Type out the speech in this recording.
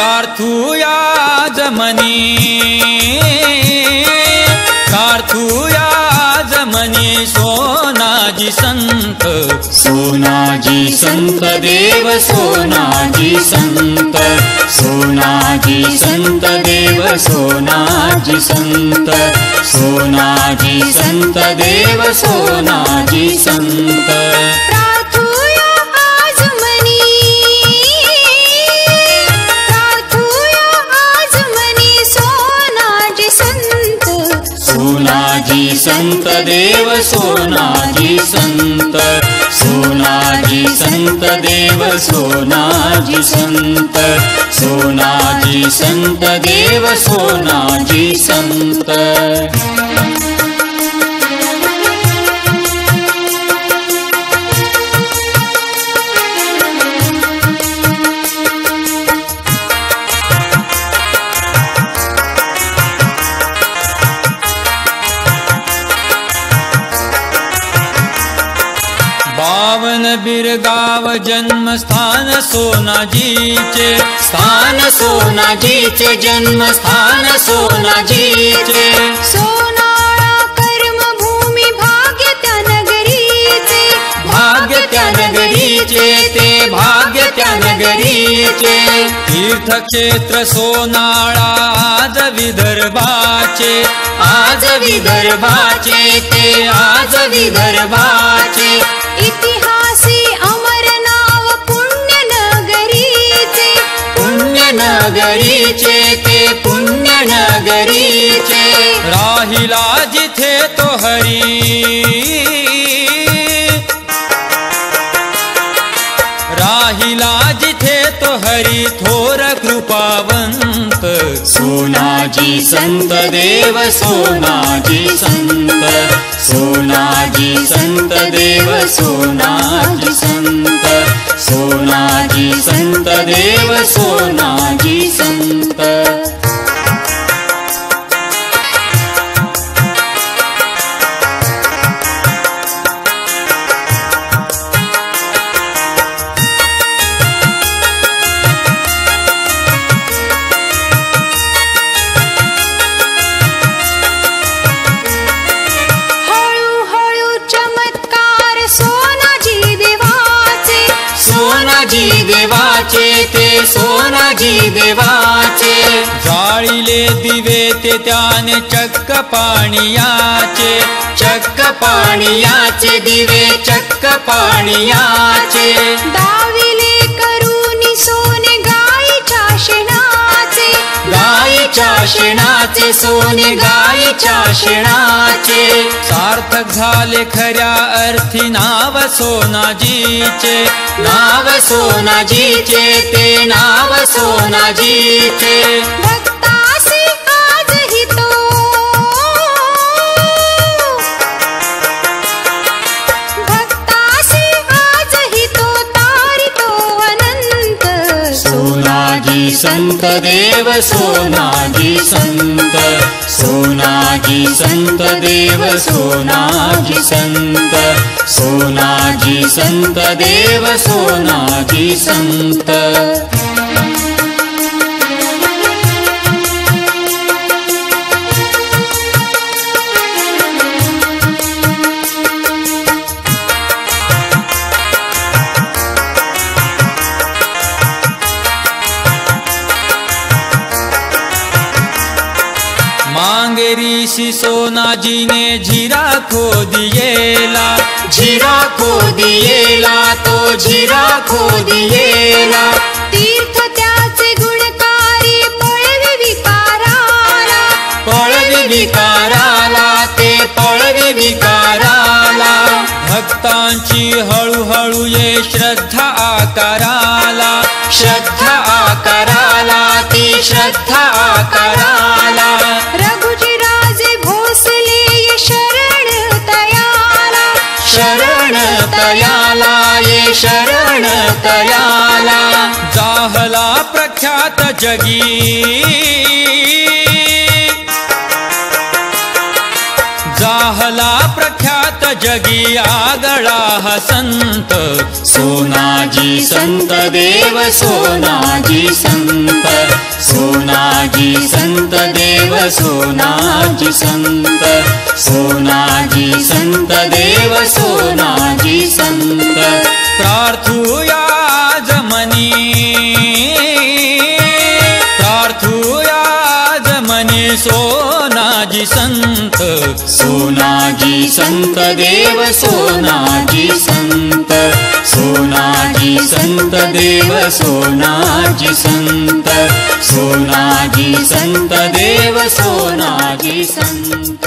प्रार्थूया जमनी सोनाजी संत सोनाजी संत देव सोनाजी संत सोनाजी संत देव सोनाजी संत सोनाजी संत देव सोनाजी संत सोनाजी संत देव सोनाजी संत सोनाजी संत देव सोनाजी संत सोनाजी संत देव सोनाजी संत पावन बिरगाव जन्मस्थान सोनाजीचे स्थान सोनाजीचे जन्मस्थान सोनाजीचे सोनाळा कर्मभूमी भाग्य त्या नगरीचे भाग्य त्या नगरीचे ते भाग्य त्या नगरीचे तीर्थक्षेत्र सोनाळा आज विदर्भाचे ते आज विदर्भाचे इतिहासी अमर नाव पुण्य नगरीचे ते पुण्य नगरीचे राहिला जिथे तो हरी राहिला जिथे तो हरी थोर कृपावंत सोनाजी संत देव सोनाजी संत सोनाजी संत देव सोनाजी संत सोनाजी संत देव सोनाजी संत सोनाजी देवाचे जाळीले दिवे ते त्याने चक्क पाणियाचे दिवे चक्क पाणियाचे दाविले करूनी सोने गाईच्या शेणाचे सोने गाईच्या शेणाचे सार्थक झाले खऱ्या अर्थी नाव सोनाजीचे ते नाव सोनाजीचे भक्तासी आजही तो तारितो अनंत सोनाजी संत देव सोनाजी संत सोनाजी संत देव सोनाजी संत सोनाजी संत देव सोनाजी संत मांगेरीसी सोनाजीने झिरा खोदियेला तो झिरा खोदियेला तीर्थ त्याचे गुणकारी पळवी विकाराला भक्तांची हळूहळू ये श्रद्धा आकाराला ती श्रद्धा आकाराला रघुजी राजे भोसले ये शरण तयाला जाहला प्रख्यात जगी जाहला प्रख्यात प्रख्यात जगी आगळा हा संत सोनाजी संत देव सोनाजी संत सोनाजी संत देव सोनाजी संत सोनाजी संत देव सोनाजी संत प्रार्थूया जमनी सोनाजी संत सोनाजी संत देव सोनाजी संत सोनाजी संत देव सोनाजी संत सोनाजी संत देव सोनाजी संत।